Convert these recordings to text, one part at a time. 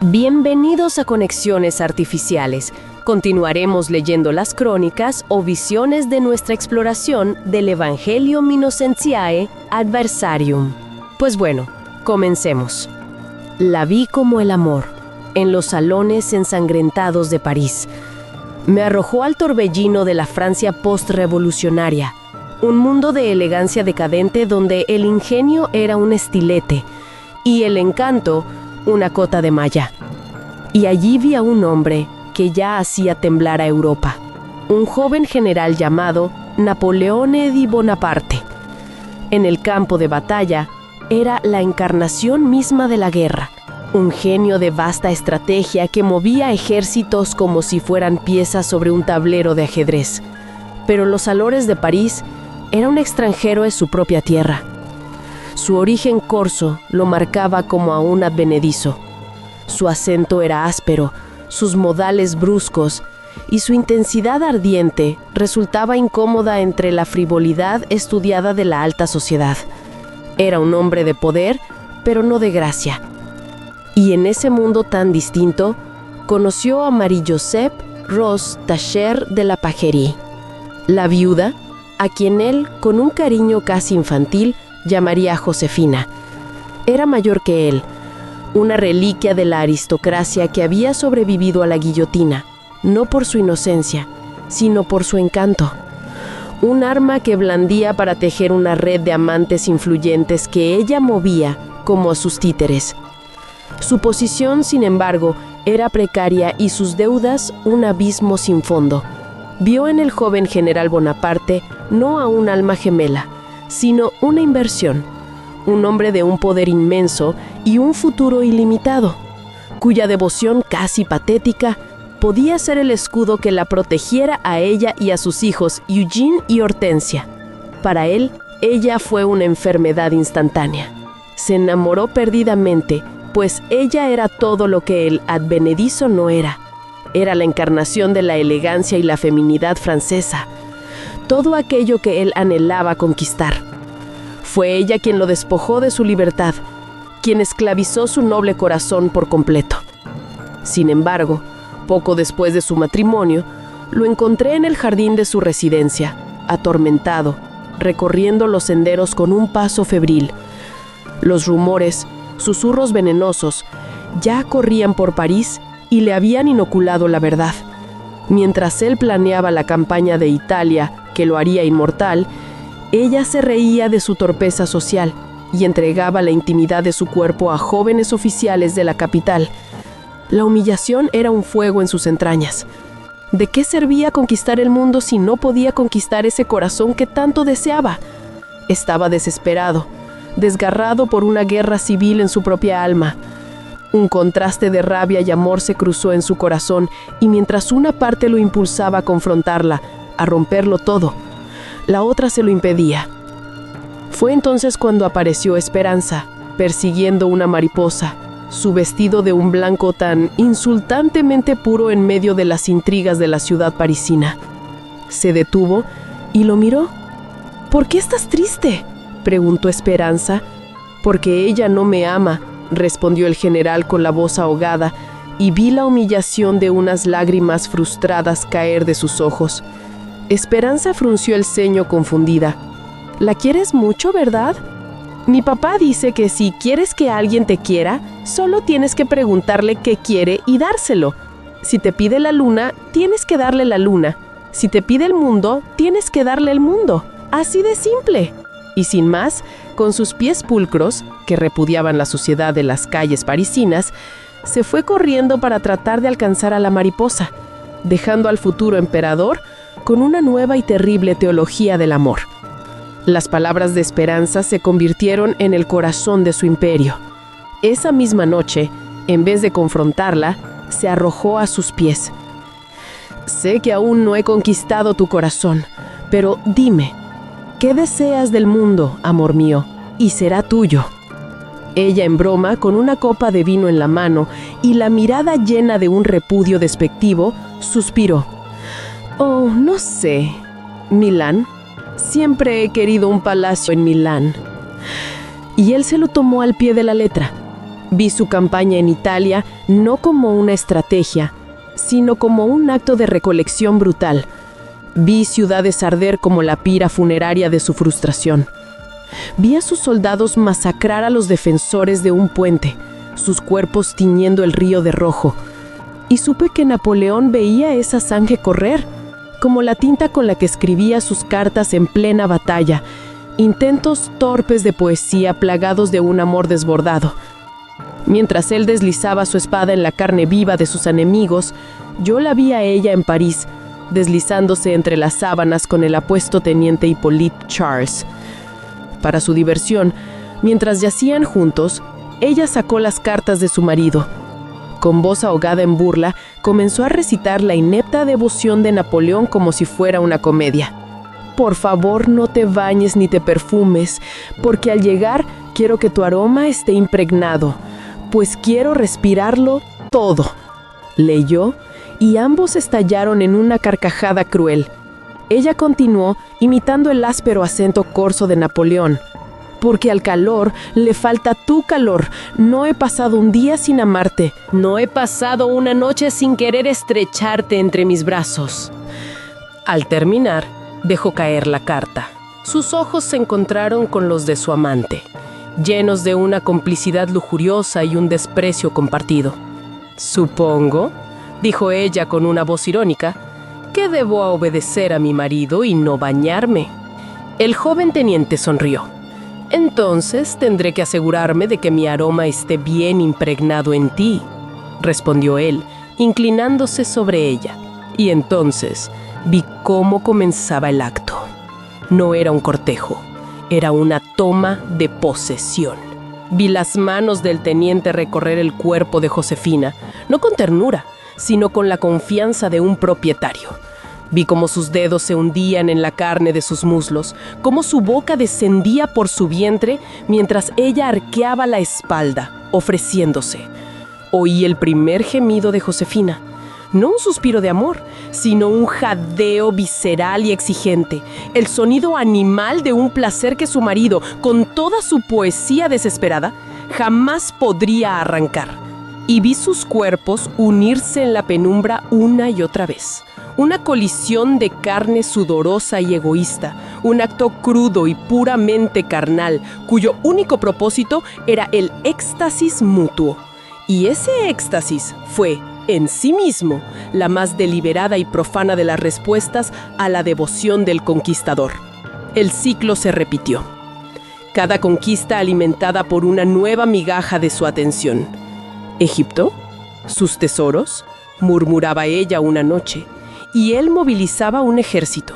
Bienvenidos a Conexiones Artificiales. Continuaremos leyendo las crónicas o visiones de nuestra exploración del Evangelio Minocentiae Adversarium. Pues bueno, comencemos. La vi como el amor, en los salones ensangrentados de París. Me arrojó al torbellino de la Francia postrevolucionaria, un mundo de elegancia decadente donde el ingenio era un estilete y el encanto una cota de malla. Y allí vi a un hombre que ya hacía temblar a Europa, un joven general llamado Napoleone di Bonaparte. En el campo de batalla era la encarnación misma de la guerra, un genio de vasta estrategia que movía ejércitos como si fueran piezas sobre un tablero de ajedrez. Pero los salores de París era un extranjero en su propia tierra. Su origen corso lo marcaba como a un advenedizo. Su acento era áspero, sus modales bruscos y su intensidad ardiente resultaba incómoda entre la frivolidad estudiada de la alta sociedad. Era un hombre de poder, pero no de gracia. Y en ese mundo tan distinto, conoció a Marie-Joseph Rose Tacher de la Pagerie, la viuda, a quien él, con un cariño casi infantil, llamaría Josefina. Era mayor que él, una reliquia de la aristocracia que había sobrevivido a la guillotina, no por su inocencia, sino por su encanto. Un arma que blandía para tejer una red de amantes influyentes que ella movía como a sus títeres. Su posición, sin embargo, era precaria y sus deudas un abismo sin fondo. Vio en el joven general Bonaparte no a un alma gemela, sino una inversión, un hombre de un poder inmenso y un futuro ilimitado, cuya devoción casi patética podía ser el escudo que la protegiera a ella y a sus hijos Eugene y Hortensia. Para él, ella fue una enfermedad instantánea. Se enamoró perdidamente, pues ella era todo lo que el advenedizo no era. Era la encarnación de la elegancia y la feminidad francesa, todo aquello que él anhelaba conquistar. Fue ella quien lo despojó de su libertad, quien esclavizó su noble corazón por completo. Sin embargo, poco después de su matrimonio, lo encontré en el jardín de su residencia, atormentado, recorriendo los senderos con un paso febril. Los rumores, susurros venenosos, ya corrían por París y le habían inoculado la verdad. Mientras él planeaba la campaña de Italia, que lo haría inmortal, ella se reía de su torpeza social y entregaba la intimidad de su cuerpo a jóvenes oficiales de la capital. La humillación era un fuego en sus entrañas. ¿De qué servía conquistar el mundo si no podía conquistar ese corazón que tanto deseaba? Estaba desesperado, desgarrado por una guerra civil en su propia alma. Un contraste de rabia y amor se cruzó en su corazón y mientras una parte lo impulsaba a confrontarla, a romperlo todo, la otra se lo impedía. Fue entonces cuando apareció Esperanza, persiguiendo una mariposa, su vestido de un blanco tan insultantemente puro en medio de las intrigas de la ciudad parisina. Se detuvo y lo miró. «¿Por qué estás triste?», preguntó Esperanza. «Porque ella no me ama», respondió el general con la voz ahogada, y vi la humillación de unas lágrimas frustradas caer de sus ojos. Esperanza frunció el ceño confundida. «¿La quieres mucho, verdad? Mi papá dice que si quieres que alguien te quiera, solo tienes que preguntarle qué quiere y dárselo. Si te pide la luna, tienes que darle la luna. Si te pide el mundo, tienes que darle el mundo. Así de simple». Y sin más, con sus pies pulcros, que repudiaban la suciedad de las calles parisinas, se fue corriendo para tratar de alcanzar a la mariposa, dejando al futuro emperador con una nueva y terrible teología del amor. Las palabras de Esperanza se convirtieron en el corazón de su imperio. Esa misma noche, en vez de confrontarla, se arrojó a sus pies. «Sé que aún no he conquistado tu corazón, pero dime, ¿qué deseas del mundo, amor mío? Y será tuyo». Ella, en broma, con una copa de vino en la mano y la mirada llena de un repudio despectivo, suspiró. «Oh, no sé. Milán. Siempre he querido un palacio en Milán». Y él se lo tomó al pie de la letra. Vi su campaña en Italia no como una estrategia, sino como un acto de recolección brutal. Vi ciudades arder como la pira funeraria de su frustración. Vi a sus soldados masacrar a los defensores de un puente, sus cuerpos tiñendo el río de rojo. Y supe que Napoleón veía esa sangre correr, como la tinta con la que escribía sus cartas en plena batalla, intentos torpes de poesía plagados de un amor desbordado. Mientras él deslizaba su espada en la carne viva de sus enemigos, yo la vi a ella en París, deslizándose entre las sábanas con el apuesto teniente Hippolyte Charles. Para su diversión, mientras yacían juntos, ella sacó las cartas de su marido. Con voz ahogada en burla, comenzó a recitar la inepta devoción de Napoleón como si fuera una comedia. Por favor, no te bañes ni te perfumes, porque al llegar quiero que tu aroma esté impregnado, pues quiero respirarlo todo. Leyó, y ambos estallaron en una carcajada cruel. Ella continuó, imitando el áspero acento corso de Napoleón. Porque al calor le falta tu calor. No he pasado un día sin amarte. No he pasado una noche sin querer estrecharte entre mis brazos. Al terminar, dejó caer la carta. Sus ojos se encontraron con los de su amante, llenos de una complicidad lujuriosa y un desprecio compartido. «Supongo», dijo ella con una voz irónica, «que debo obedecer a mi marido y no bañarme». El joven teniente sonrió. «Entonces tendré que asegurarme de que mi aroma esté bien impregnado en ti», respondió él, inclinándose sobre ella. Y entonces vi cómo comenzaba el acto. No era un cortejo, era una toma de posesión. Vi las manos del teniente recorrer el cuerpo de Josefina, no con ternura, sino con la confianza de un propietario. Vi cómo sus dedos se hundían en la carne de sus muslos, cómo su boca descendía por su vientre mientras ella arqueaba la espalda, ofreciéndose. Oí el primer gemido de Josefina. No un suspiro de amor, sino un jadeo visceral y exigente, el sonido animal de un placer que su marido, con toda su poesía desesperada, jamás podría arrancar. Y vi sus cuerpos unirse en la penumbra una y otra vez. Una colisión de carne sudorosa y egoísta, un acto crudo y puramente carnal, cuyo único propósito era el éxtasis mutuo. Y ese éxtasis fue, en sí mismo, la más deliberada y profana de las respuestas a la devoción del conquistador. El ciclo se repitió. Cada conquista alimentada por una nueva migaja de su atención. ¿Egipto? ¿Sus tesoros?, murmuraba ella una noche, y él movilizaba un ejército.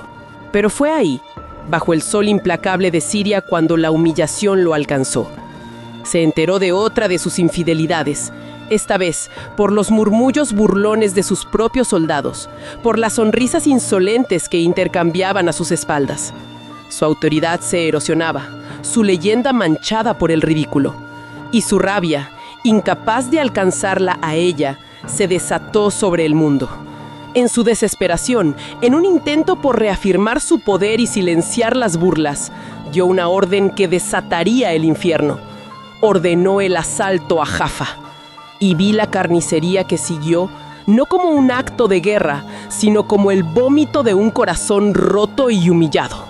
Pero fue ahí, bajo el sol implacable de Siria, cuando la humillación lo alcanzó. Se enteró de otra de sus infidelidades, esta vez por los murmullos burlones de sus propios soldados, por las sonrisas insolentes que intercambiaban a sus espaldas. Su autoridad se erosionaba, su leyenda manchada por el ridículo, y su rabia, incapaz de alcanzarla a ella, se desató sobre el mundo. En su desesperación, en un intento por reafirmar su poder y silenciar las burlas, dio una orden que desataría el infierno. Ordenó el asalto a Jaffa. Y vi la carnicería que siguió, no como un acto de guerra, sino como el vómito de un corazón roto y humillado.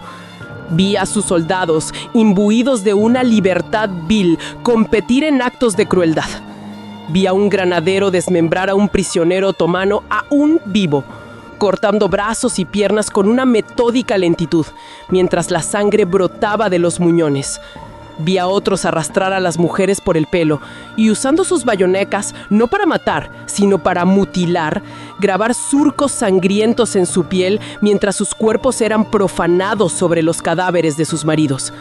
Vi a sus soldados, imbuidos de una libertad vil, competir en actos de crueldad. Vi a un granadero desmembrar a un prisionero otomano aún vivo, cortando brazos y piernas con una metódica lentitud, mientras la sangre brotaba de los muñones. Vi a otros arrastrar a las mujeres por el pelo y, usando sus bayonecas, no para matar, sino para mutilar, grabar surcos sangrientos en su piel mientras sus cuerpos eran profanados sobre los cadáveres de sus maridos.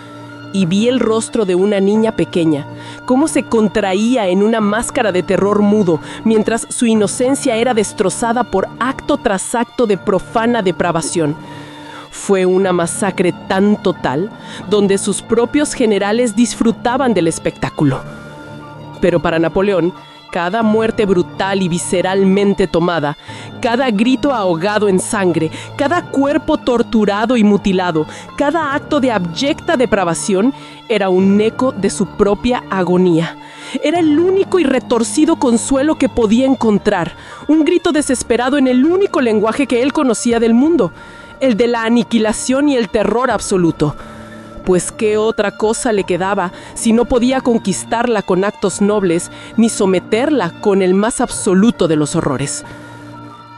Y vi el rostro de una niña pequeña, cómo se contraía en una máscara de terror mudo, mientras su inocencia era destrozada por acto tras acto de profana depravación. Fue una masacre tan total, donde sus propios generales disfrutaban del espectáculo. Pero para Napoleón, cada muerte brutal y visceralmente tomada, cada grito ahogado en sangre, cada cuerpo torturado y mutilado, cada acto de abyecta depravación era un eco de su propia agonía. Era el único y retorcido consuelo que podía encontrar, un grito desesperado en el único lenguaje que él conocía del mundo, el de la aniquilación y el terror absoluto. Pues qué otra cosa le quedaba si no podía conquistarla con actos nobles ni someterla con el más absoluto de los horrores.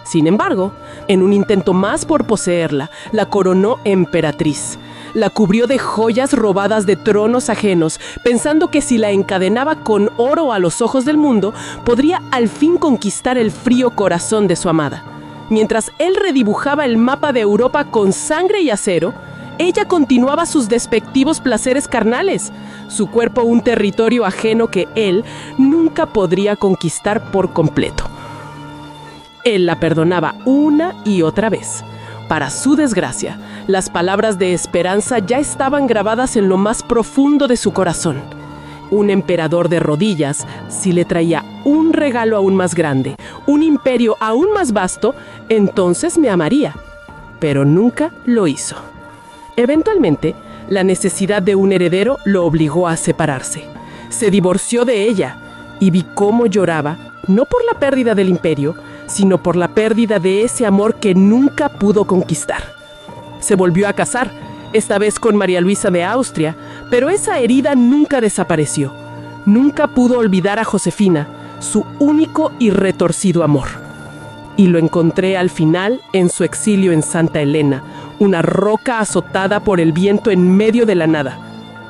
Sin embargo, en un intento más por poseerla, la coronó emperatriz. La cubrió de joyas robadas de tronos ajenos, pensando que si la encadenaba con oro a los ojos del mundo, podría al fin conquistar el frío corazón de su amada. Mientras él redibujaba el mapa de Europa con sangre y acero, ella continuaba sus despectivos placeres carnales, su cuerpo un territorio ajeno que él nunca podría conquistar por completo. Él la perdonaba una y otra vez. Para su desgracia, las palabras de esperanza ya estaban grabadas en lo más profundo de su corazón. Un emperador de rodillas, si le traía un regalo aún más grande, un imperio aún más vasto, entonces me amaría. Pero nunca lo hizo. Eventualmente, la necesidad de un heredero lo obligó a separarse. Se divorció de ella y vi cómo lloraba, no por la pérdida del imperio, sino por la pérdida de ese amor que nunca pudo conquistar. Se volvió a casar, esta vez con María Luisa de Austria, pero esa herida nunca desapareció. Nunca pudo olvidar a Josefina, su único y retorcido amor. Y lo encontré al final en su exilio en Santa Elena, una roca azotada por el viento en medio de la nada.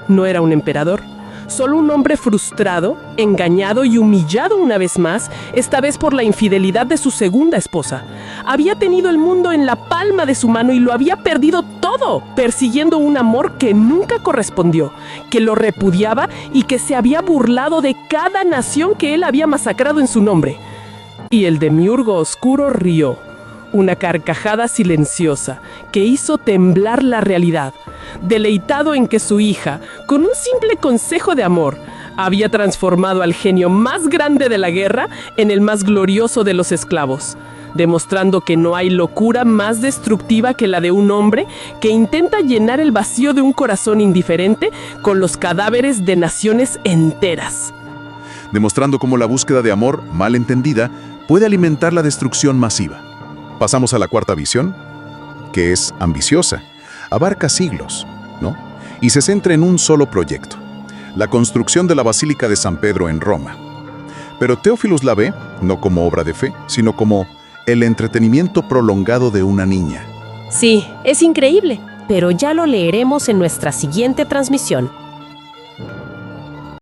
No era un emperador, solo un hombre frustrado, engañado y humillado una vez más, esta vez por la infidelidad de su segunda esposa. Había tenido el mundo en la palma de su mano y lo había perdido todo, persiguiendo un amor que nunca correspondió, que lo repudiaba y que se había burlado de cada nación que él había masacrado en su nombre. Y el demiurgo oscuro rió, una carcajada silenciosa que hizo temblar la realidad, deleitado en que su hija, con un simple consejo de amor, había transformado al genio más grande de la guerra en el más glorioso de los esclavos, demostrando que no hay locura más destructiva que la de un hombre que intenta llenar el vacío de un corazón indiferente con los cadáveres de naciones enteras. Demostrando cómo la búsqueda de amor, mal entendida, puede alimentar la destrucción masiva. Pasamos a la cuarta visión, que es ambiciosa, abarca siglos, ¿no? Y se centra en un solo proyecto, la construcción de la Basílica de San Pedro en Roma. Pero Theophilus la ve, no como obra de fe, sino como el entretenimiento prolongado de una niña. Sí, es increíble, pero ya lo leeremos en nuestra siguiente transmisión.